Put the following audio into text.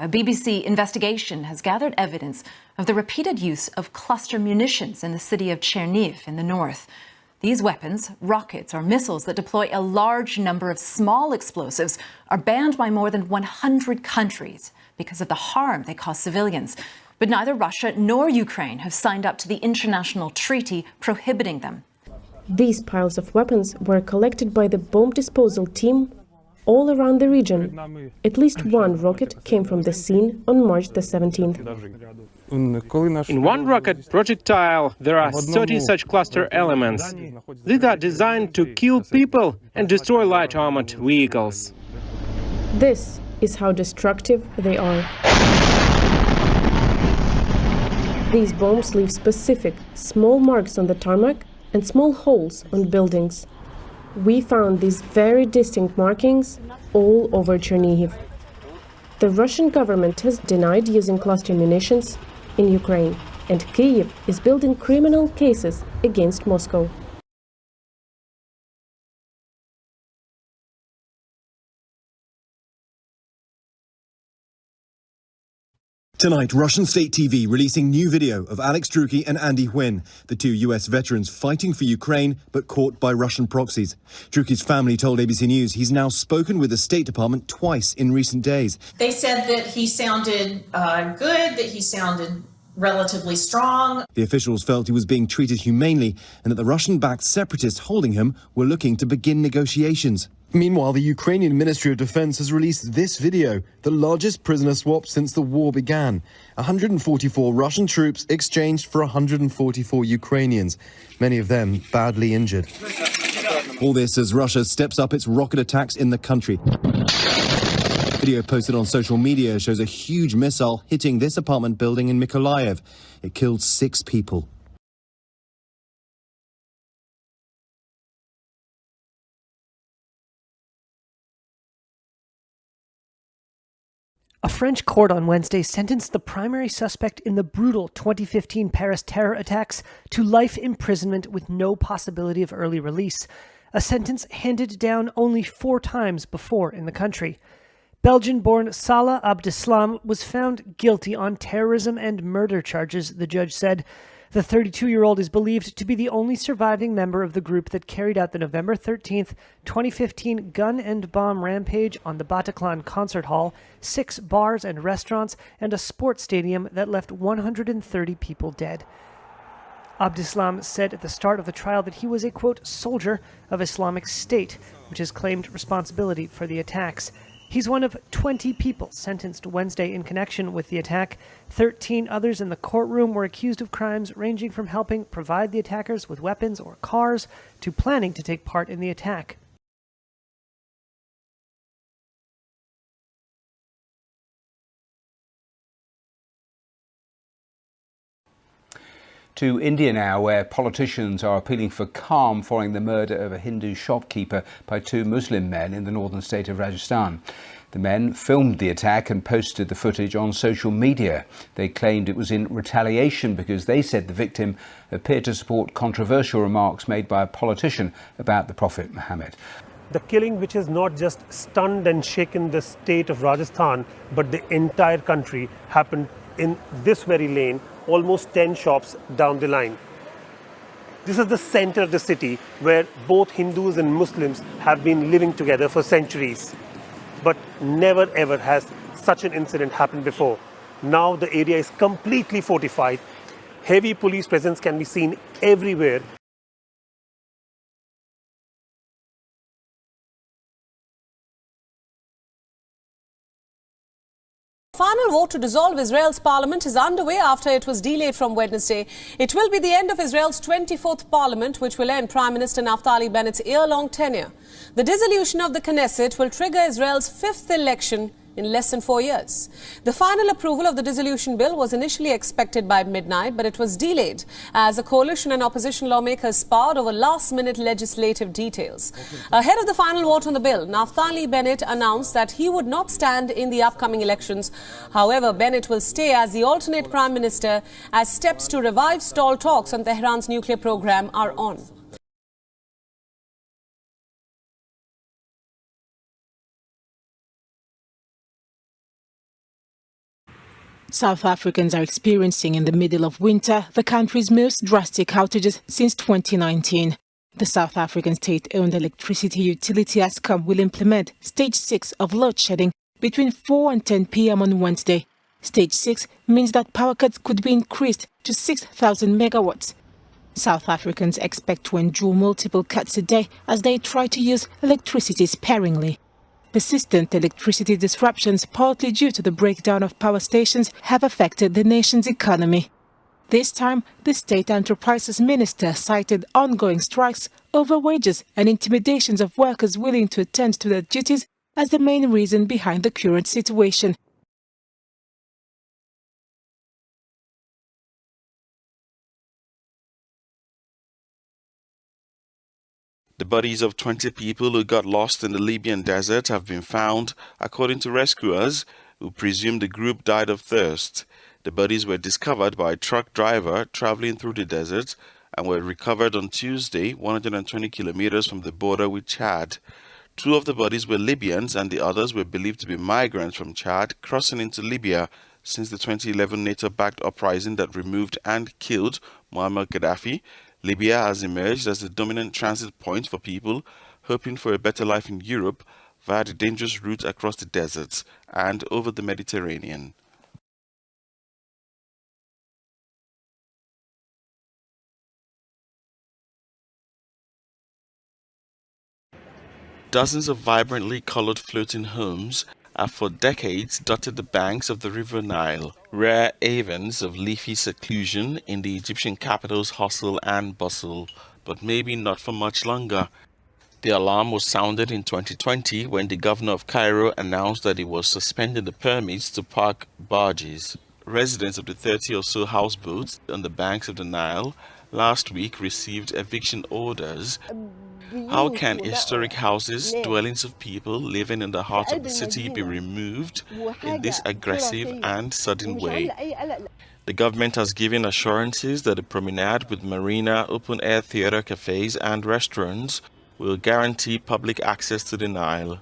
A BBC investigation has gathered evidence of the repeated use of cluster munitions in the city of Chernihiv in the north. These weapons, rockets or missiles that deploy a large number of small explosives, are banned by more than 100 countries because of the harm they cause civilians. But neither Russia nor Ukraine have signed up to the international treaty prohibiting them. These piles of weapons were collected by the bomb disposal team all around the region. At least one rocket came from the scene on March the 17th. In one rocket projectile, there are 30 such cluster elements. These are designed to kill people and destroy light armored vehicles. This is how destructive they are. These bombs leave specific, small marks on the tarmac and small holes on buildings. We found these very distinct markings all over Chernihiv. The Russian government has denied using cluster munitions in Ukraine, and Kyiv is building criminal cases against Moscow. Tonight, Russian state TV releasing new video of Alex Drueke and Andy Huynh, the two US veterans fighting for Ukraine but caught by Russian proxies. Druke's family told ABC News he's now spoken with the State Department twice in recent days. They said that he sounded good, that he sounded relatively strong. The officials felt he was being treated humanely and that the Russian-backed separatists holding him were looking to begin negotiations. Meanwhile, the Ukrainian Ministry of Defense has released this video, the largest prisoner swap since the war began. 144 Russian troops exchanged for 144 Ukrainians, many of them badly injured. All this as Russia steps up its rocket attacks in the country. Video posted on social media shows a huge missile hitting this apartment building in Mykolaiv. It killed 6 people. A French court on Wednesday sentenced the primary suspect in the brutal 2015 Paris terror attacks to life imprisonment with no possibility of early release, a sentence handed down only 4 times before in the country. Belgian-born Salah Abdeslam was found guilty on terrorism and murder charges, the judge said. The 32-year-old is believed to be the only surviving member of the group that carried out the November 13, 2015 gun and bomb rampage on the Bataclan concert hall, 6 bars and restaurants, and a sports stadium that left 130 people dead. Abdeslam said at the start of the trial that he was a, quote, soldier of Islamic State, which has claimed responsibility for the attacks. He's one of 20 people sentenced Wednesday in connection with the attack. 13 others in the courtroom were accused of crimes ranging from helping provide the attackers with weapons or cars to planning to take part in the attack. To India now, where politicians are appealing for calm following the murder of a Hindu shopkeeper by 2 Muslim men in the northern state of Rajasthan. The men filmed the attack and posted the footage on social media. They claimed it was in retaliation because they said the victim appeared to support controversial remarks made by a politician about the Prophet Mohammad. The killing, which has not just stunned and shaken the state of Rajasthan, but the entire country, happened in this very lane, almost 10 shops down the line. This is the center of the city where both Hindus and Muslims have been living together for centuries. But never ever has such an incident happened before. Now the area is completely fortified. Heavy police presence can be seen everywhere. Final vote to dissolve Israel's parliament is underway after it was delayed from Wednesday. It will be the end of Israel's 24th parliament, which will end Prime Minister Naftali Bennett's year-long tenure. The dissolution of the Knesset will trigger Israel's 5th election in less than 4 years. The final approval of the dissolution bill was initially expected by midnight, but it was delayed as a coalition and opposition lawmakers sparred over last-minute legislative details. Ahead of the final vote on the bill, Naftali Bennett announced that he would not stand in the upcoming elections. However, Bennett will stay as the alternate prime minister as steps to revive stalled talks on Tehran's nuclear program are on. South Africans are experiencing in the middle of winter the country's most drastic outages since 2019. The South African state-owned electricity utility eskom will implement Stage 6 of load shedding between 4 and 10 p.m. on Wednesday. Stage 6 means that power cuts could be increased to 6,000 megawatts. South Africans expect to endure multiple cuts a day as they try to use electricity sparingly. Persistent electricity disruptions, partly due to the breakdown of power stations, have affected the nation's economy. This time, the State Enterprises Minister cited ongoing strikes over wages and intimidations of workers willing to attend to their duties as the main reason behind the current situation. The bodies of 20 people who got lost in the Libyan desert have been found, according to rescuers, who presume the group died of thirst. The bodies were discovered by a truck driver traveling through the desert and were recovered on Tuesday, 120 kilometers from the border with Chad. 2 of the bodies were Libyans and the others were believed to be migrants from Chad crossing into Libya since the 2011 NATO-backed uprising that removed and killed Muammar Gaddafi. Libya has emerged as the dominant transit point for people hoping for a better life in Europe via the dangerous route across the deserts and over the Mediterranean. Dozens of vibrantly colored floating homes have for decades dotted the banks of the River Nile, rare havens of leafy seclusion in the Egyptian capital's hustle and bustle, but maybe not for much longer. The alarm was sounded in 2020 when the governor of Cairo announced that he was suspending the permits to park barges. Residents of the 30 or so houseboats on the banks of the Nile last week received eviction orders. How can historic houses, dwellings of people living in the heart of the city be removed in this aggressive and sudden way? The government has given assurances that the promenade with marina, open-air theatre cafes and restaurants will guarantee public access to the Nile.